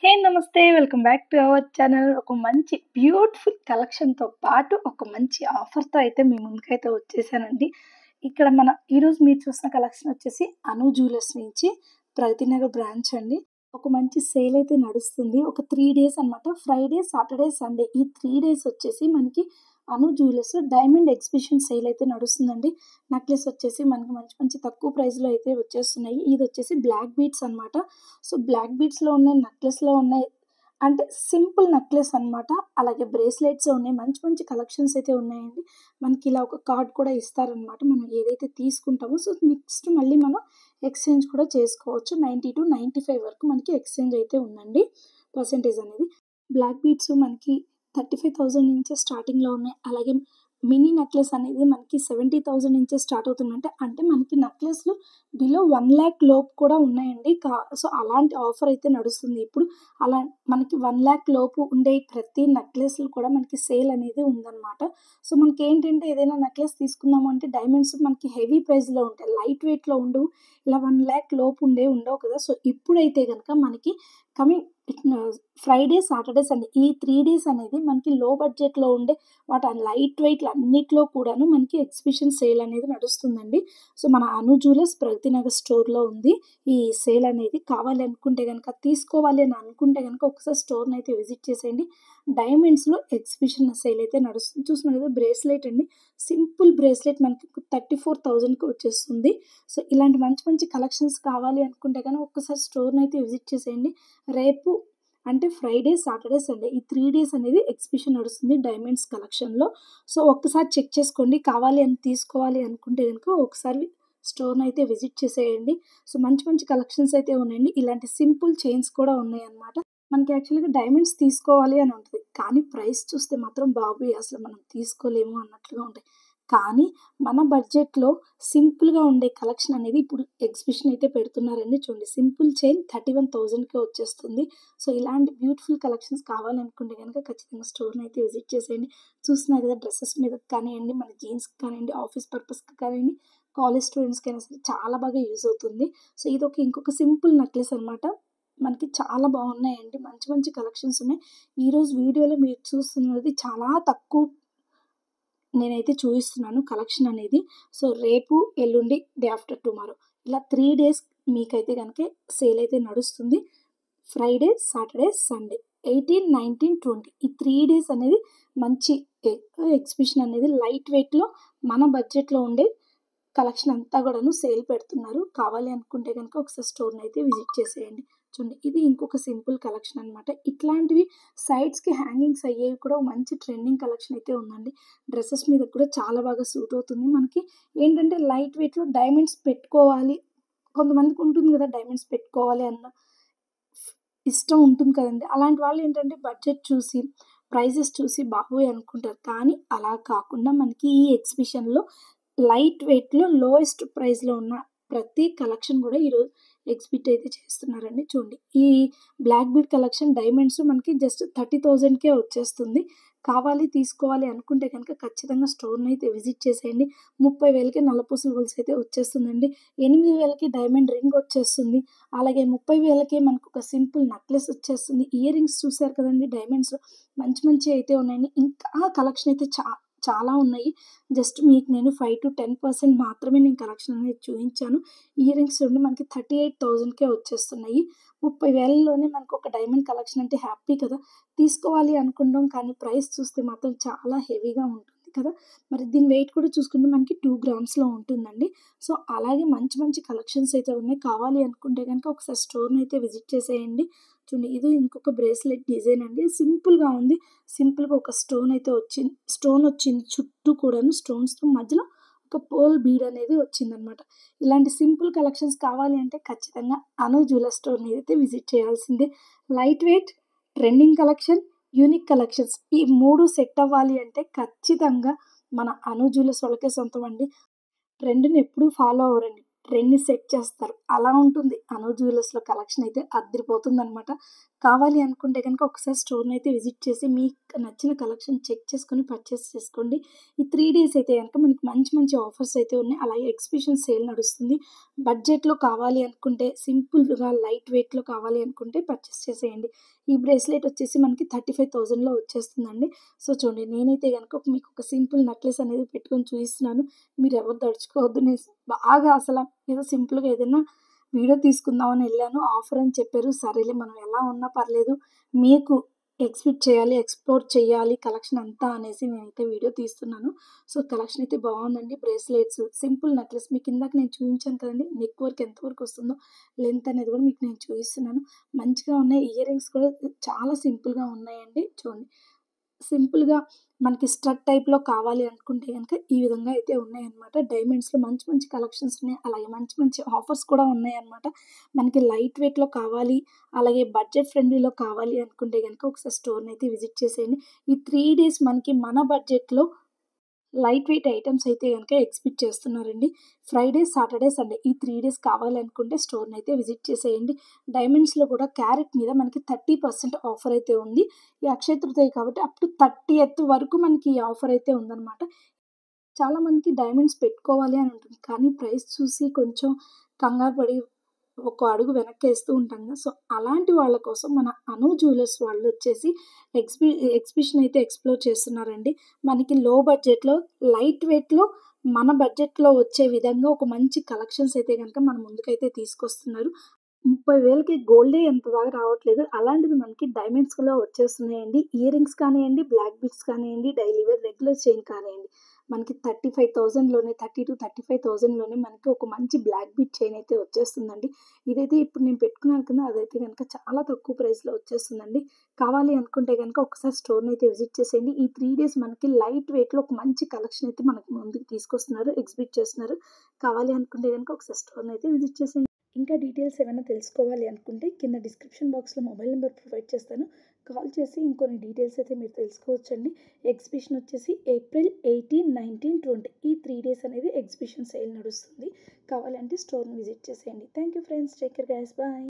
హే! నమస్తే. Welcome back to our channel. ఒక మంచి బ్యూటిఫుల్ కలెక్షన్‌తో పాటు, ఒక మంచి ఆఫర్‌తో అయితే మీ ముందుకైతే వచ్చేసానండి. ఇక్కడ ఈరోజు మీరు చూసిన కలెక్షన్ వచ్చేసి అను జ్యువెలర్స్ నుంచి ప్రగతి నగర్ బ్రాంచ్ అండి. ఒక మంచి సేల్ అయితే నడుస్తుంది. ఒక 3 డేస్ అన్నమాట. ఫ్రైడే, సాటర్డే, సండే ఈ 3 డేస్ వచ్చేసి మనకి అను జ్యువెలర్స్ డైమండ్ ఎగ్జిబిషన్ సేల్ అయితే నడుస్తుందండి. నెక్లెస్ వచ్చేసి మనకి మంచి మంచి తక్కువ ప్రైస్‌లో అయితే వచ్చేస్తున్నాయి. ఇదొచ్చేసి బ్లాక్ బీడ్స్ అన్నమాట. సో, బ్లాక్ బీడ్స్‌లో ఉన్నాయి, నెక్లెస్‌లో ఉన్నాయి. అంటే సింపుల్ నెక్లెస్ అన్నమాట. అలాగే బ్రేస్లెట్స్ ఉన్నాయి. మంచి మంచి కలెక్షన్స్ అయితే ఉన్నాయండి. మనకి ఇలా ఒక కార్డ్ కూడా ఇస్తారనమాట. మనం ఏదైతే తీసుకుంటామో సో, నెక్స్ట్ మళ్ళీ మనం ఎక్స్‌చేంజ్ కూడా చేసుకోవచ్చు. 90-95 వరకు మనకి ఎక్స్‌చేంజ్ అయితే ఉందండి పర్సెంటేజ్ అనేది. బ్లాక్ బీడ్స్ మనకి 35,000 నుంచే స్టార్టింగ్‌లో ఉన్నాయి. అలాగే మినీ నెక్లెస్ అనేది మనకి 70,000 నుంచే స్టార్ట్ అవుతుందంటే, అంటే మనకి నెక్లెస్‌లు బిలో 1,00,000 లోపు కూడా ఉన్నాయండి. సో, అలాంటి ఆఫర్ అయితే నడుస్తుంది ఇప్పుడు. అలా మనకి 1,00,000 లోపు ఉండే ప్రతి నెక్లెస్‌లు కూడా మనకి సేల్ అనేది ఉందనమాట. సో, మనకేంటంటే ఏదైనా నెక్లెస్ తీసుకున్నాము అంటే డైమండ్స్ మనకి హెవీ ప్రైస్‌లో ఉంటాయి. లైట్ వెయిట్‌లో ఉండవు. ఇలా 1,00,000 లోపు ఉండవు కదా! సో, ఇప్పుడైతే గనక మనకి కమింగ్ ఫ్రైడే, సాటర్డే, సండే ఈ 3 డేస్ అనేది మనకి లో బడ్జెట్‌లో ఉండే వాటి లైట్ వెయిట్‌లు అన్నిట్లో కూడాను మనకి ఎగ్జిబిషన్ సేల్ అనేది నడుస్తుందండి. సో, మన అను జ్యువెలర్స్ ప్రగతి నగర్ స్టోర్‌లో ఉంది. ఈ సేల్ అనేది కావాలి అనుకుంటే గనక, తీసుకోవాలి అని అనుకుంటే గనక ఒకసారి స్టోర్‌నైతే విజిట్ చేసేయండి. డైమండ్స్‌లో ఎగ్జిబిషన్ సేల్ అయితే నడుస్తుంది. చూస్తున్నారు కదా! బ్రేస్లెట్ అండి. సింపుల్ బ్రేస్లెట్ మనకి 34,000కి వచ్చేస్తుంది. సో, ఇలాంటి మంచి మంచి కలెక్షన్స్ కావాలి అనుకుంటే గనక ఒక్కసారి స్టోర్‌నైతే విజిట్ చేసేయండి. రేపు అంటే ఫ్రైడే, సాటర్డే, సండే ఈ 3 డేస్ అనేది ఎగ్జిబిషన్ నడుస్తుంది డైమండ్స్ కలెక్షన్‌లో. సో, ఒక్కసారి చెక్ చేసుకోండి. కావాలి అని తీసుకోవాలి అనుకుంటే గనుక ఒకసారి స్టోర్‌నైతే విజిట్ చేసేయండి. సో, మంచి మంచి కలెక్షన్స్ అయితే ఉన్నాయండి. ఇలాంటి సింపుల్ చైన్స్ కూడా ఉన్నాయన్నమాట. మనకి యాక్చువల్‌గా డైమండ్స్ తీసుకోవాలి అని ఉంటది. కానీ ప్రైస్ చూస్తే మాత్రం బాబోయ్! అసలు మనం తీసుకోలేము అన్నట్లుగా ఉంటాయి. కానీ మన బడ్జెట్‌లో సింపుల్‌గా ఉండే కలెక్షన్ అనేది ఇప్పుడు ఎగ్జిబిషన్ అయితే పెడుతున్నారండి. చూడండి సింపుల్ చైన్ 31,000కే వచ్చేస్తుంది. సో, ఇలాంటి బ్యూటిఫుల్ కలెక్షన్స్ కావాలనుకుంటే గనక ఖచ్చితంగా స్టోర్‌నైతే విజిట్ చేసేయండి. చూస్తున్నారు కదా! డ్రెసెస్ మీదకి కానియండి, మన జీన్స్‌కి కానియండి, ఆఫీస్ పర్పస్‌కి కానియండి, కాలేజ్ స్టూడెంట్స్‌కైనా సరే చాలా బాగా యూజ్ అవుతుంది. సో, ఇంకొక సింపుల్ నెక్లెస్ అనమాట. మనకి చాలా బాగున్నాయండి. మంచి మంచి కలెక్షన్స్ ఉన్నాయి. ఈరోజు వీడియోలో మీరు చూస్తున్నది చాలా తక్కువ నేనైతే చూపిస్తున్నాను కలెక్షన్ అనేది. సో, రేపు, ఎల్లుండి, డే ఆఫ్టర్ టుమారో ఇలా 3 డేస్ మీకైతే గనక సేల్ అయితే నడుస్తుంది. ఫ్రైడే, సాటర్డే, సండే 18, 19, 20 ఈ 3 డేస్ అనేది మంచి ఎ ఎగ్జిబిషన్ అనేది లైట్ వెయిట్‌లో మన బడ్జెట్‌లో ఉండే కలెక్షన్ అంతా గూడాను సేల్ పెడుతున్నారు. కావాలి అనుకుంటే గనక ఒకసారి స్టోర్‌నైతే విజిట్ చేసేయండి. చూడండి ఇది ఇంకొక సింపుల్ కలెక్షన్ అనమాట. ఇట్లాంటివి సైడ్స్‌కి హ్యాంగింగ్స్ అయ్యేవి కూడా మంచి ట్రెండింగ్ కలెక్షన్ అయితే ఉందండి. డ్రెసెస్ మీద కూడా చాలా బాగా సూట్ అవుతుంది. మనకి ఏంటంటే లైట్ వెయిట్‌లో డైమండ్స్ పెట్టుకోవాలి. కొంతమందికి ఉంటుంది గదా! డైమండ్స్ పెట్టుకోవాలి అన్న ఇష్టం ఉంటుంది కదండీ! అలాంటి వాళ్ళేంటంటే బడ్జెట్ చూసి, ప్రైజెస్ చూసి బాబోయ్! అనుకుంటారు. కానీ అలా కాకుండా మనకి ఈ ఎగ్జిబిషన్‌లో లైట్ వెయిట్‌లో లోయెస్ట్ ప్రైస్‌లో ఉన్న ప్రతి కలెక్షన్ గూడా ఈరోజు ఎగ్జిబిట్ అయితే చేస్తున్నారండి. చూడండి. ఈ బ్లాక్ బీడ్ కలెక్షన్ డైమండ్స్ మనకి జస్ట్ 30,000కే వచ్చేస్తుంది. కావాలి, తీసుకోవాలి అనుకుంటే గనక ఖచ్చితంగా స్టోర్‌నైతే విజిట్ చేసేయండి. 30,000కి నల్లపూసల గొలుసు అయితే వచ్చేస్తుందండి. 8,000కి డైమండ్ రింగ్ వచ్చేస్తుంది. అలాగే 30,000కే మనకొక సింపుల్ నెక్లెస్ వచ్చేస్తుంది. ఇయర్ రింగ్స్ చూసారు కదండీ డైమండ్స్‌లో మంచి మంచియి అయితే ఉన్నాయండి. ఇంకా కలెక్షన్ అయితే చాలా ఉన్నాయి. జస్ట్ మీకు నేను 5-10% మాత్రమే నేను కలెక్షన్ అనేది చూయించాను. ఇయర్ రింగ్స్ చూడండి మనకి 38,000కే వచ్చేస్తున్నాయి. 30,000లోనే మనకొక డైమండ్ కలెక్షన్ అంటే హ్యాపీ కదా! తీసుకోవాలి అనుకుంటాం కానీ ప్రైస్ చూస్తే మాత్రం చాలా హెవీగా ఉంటుంది కదా! మరి దీని వెయిట్ కూడా చూసుకుంటే మనకి 2 గ్రామ్స్‌లో ఉంటుందండి. సో, అలాగే మంచి మంచి కలెక్షన్స్ అయితే ఉన్నాయి. కావాలి అనుకుంటే గనుక ఒకసారి స్టోర్‌నైతే విజిట్ చేసేయండి. చూడండి ఇది ఇంకొక బ్రేస్లెట్ డిజైన్ అండి. సింపుల్‌గా ఉంది. సింపుల్‌గా ఒక స్టోన్ వచ్చింది చుట్టూ కూడాను స్టోన్స్‌తో మధ్యలో ఒక పర్ల్ బీడ్ అనేది వచ్చిందనమాట. ఇలాంటి సింపుల్ కలెక్షన్స్ కావాలి అంటే ఖచ్చితంగా అను జ్యువెలర్ స్టోర్‌ని అయితే విజిట్ చేయాల్సిందే. Light weight, trending collection, unique collections ఈ 3 సెట్ అవ్వాలి అంటే ఖచ్చితంగా మన అను జ్యువెలర్స్ వాళ్ళకే సొంతమండి. ట్రెండ్‌ని ఎప్పుడూ ఫాలో అవ్వరండి. ట్రెండ్‌ని సెట్ చేస్తారు. అలా ఉంటుంది అను జ్యువెలర్స్‌లో కలెక్షన్ అయితే అద్దిరిపోతుందనమాట. కావాలి అనుకుంటే గనుక ఒకసారి స్టోర్‌నైతే విజిట్ చేసి మీకు నచ్చిన కలెక్షన్ చెక్ చేసుకొని పర్చేస్ చేసుకోండి. ఈ 3 డేస్ అయితే గనుక మనకి మంచి మంచి ఆఫర్స్ అయితే ఉన్నాయి. అలాగే ఎగ్జిబిషన్ సేల్ నడుస్తుంది. బడ్జెట్‌లో కావాలి అనుకుంటే, సింపుల్‌గా లైట్ వెయిట్‌లో కావాలి అనుకుంటే పర్చేస్ చేసేయండి. ఈ బ్రేస్లెట్ వచ్చేసి మనకి 35,000లో వచ్చేస్తుందండి. సో, చూడండి నేనైతే గనుక మీకొక సింపుల్ నెక్లెస్ అనేది పెట్టుకొని చూయిస్తున్నాను. మీరెవరు దడుచుకోవద్దు. నేను బాగా ఏదో సింపుల్‌గా ఏదైనా వీడియో తీసుకుందామని ఎళ్ళాను. ఆఫర్ అని చెప్పారు. సరేలే మనం ఎలా ఉన్నా పర్లేదు. మీకు ఎగ్జిబిట్ చేయాలి, ఎక్స్‌ప్లోర్ చేయాలి కలెక్షన్ అంతా అనేసి నేనైతే వీడియో తీస్తున్నాను. సో, కలెక్షన్ అయితే బావుందండి. బ్రేస్లెట్స్, సింపుల్ నెక్లెస్ మీకిందాక నేను చూయించాను కదండీ! నెక్ వర్క్ ఎంత వరకొస్తుందో, లెంత్ అనేది కూడా మీకు నేను చూయిస్తున్నాను. మంచిగా ఉన్నాయి. ఇయర్ రింగ్స్ కూడా చాలా సింపుల్‌గా ఉన్నాయండి. చూడండి. సింపుల్‌గా మనకి స్టడ్ టైప్‌లో కావాలి అనుకుంటే గనక ఈ విధంగా అయితే ఉన్నాయన్నమాట. డైమండ్స్‌లో మంచి మంచి కలెక్షన్స్ ఉన్నాయి. అలాగే మంచి మంచి ఆఫర్స్ కూడా ఉన్నాయన్నమాట. మనకి లైట్ వెయిట్‌లో కావాలి, అలాగే బడ్జెట్ ఫ్రెండ్లీలో కావాలి అనుకుంటే గనక ఒకసారి స్టోర్‌నైతే విజిట్ చేసేయండి. ఈ 3 డేస్ మనకి మన బడ్జెట్‌లో లైట్ వెయిట్ ఐటెమ్స్ అయితే గనక ఎగ్జిబిట్ చేస్తున్నారండి. ఫ్రైడే, సాటర్డే, సండే ఈ 3 డేస్ కావాలనుకుంటే స్టోర్‌నైతే విజిట్ చేసేయండి. డైమండ్స్‌లో కూడా క్యారెట్ మీద మనకి 30% ఆఫర్ అయితే ఉంది. ఈ అక్షయ తృతీయ కాబట్టి అప్ టు 30థ్ వరకు మనకి ఈ ఆఫర్ అయితే ఉందనమాట. చాలామందికి డైమండ్స్ పెట్టుకోవాలి అని ఉంటుంది. కానీ ప్రైస్ చూసి కొంచెం కంగారు పడి ఒక అడుగు వెనక్కేస్తూ ఉంటాం కదా! సో, అలాంటి వాళ్ళ కోసం మన అను జ్యువెలర్స్ వాళ్ళొచ్చేసి ఎగ్జిబిషన్ అయితే ఎక్స్‌ప్లోర్ చేస్తున్నారండి. మనకి లో బడ్జెట్‌లో, లైట్ వెయిట్‌లో, మన బడ్జెట్‌లో వచ్చే విధంగా ఒక మంచి కలెక్షన్స్ అయితే గనక మన ముందుకైతే తీసుకొస్తున్నారు. 30,000కి గోల్డే ఎంత బాగా రావట్లేదు. అలాంటిది మనకి డైమండ్స్ కూడా వచ్చేస్తున్నాయండి. ఇయర్ రింగ్స్ కానియండి, బ్లాక్ బీడ్స్ కానియండి, డైలీ వేర్ రెగ్యులర్ చైన్ కానియండి. మనకి 35,000లోనే 30,000-35,000లోనే మనకి ఒక మంచి బ్లాక్ బీడ్ చైన్ అయితే వచ్చేస్తుందండి. ఇదైతే ఇప్పుడు నేను పెట్టుకున్నాను కదా! అదైతే గనుక చాలా తక్కువ ప్రైస్‌లో వచ్చేస్తుందండి. కావాలి అనుకుంటే గనుక ఒకసారి స్టోర్‌నైతే విజిట్ చేసేయండి. ఈ 3 డేస్ మనకి లైట్ వెయిట్‌లో ఒక మంచి కలెక్షన్ అయితే మనకి ముందుకు తీసుకొస్తున్నారు. ఎగ్జిబిట్ చేస్తున్నారు. కావాలి అనుకుంటే గనుక ఒకసారి స్టోర్‌నైతే విజిట్ చేసేయండి. ఇంకా డీటెయిల్స్ ఏమైనా తెలుసుకోవాలి అనుకుంటే కింద డిస్క్రిప్షన్ బాక్స్‌లో మొబైల్ నెంబర్ ప్రొవైడ్ చేస్తాను. కాల్ చేసి ఇంకొన్ని డీటెయిల్స్ అయితే మీరు తెలుసుకోవచ్చండి. ఎగ్జిబిషన్ వచ్చేసి ఏప్రిల్ 18, 19, 20 ఈ 3 డేస్ అనేది ఎగ్జిబిషన్ సేల్ నడుస్తుంది. కావాలంటే స్టోర్‌ని విజిట్ చేసేయండి. Thank you friends. Take care guys. Bye.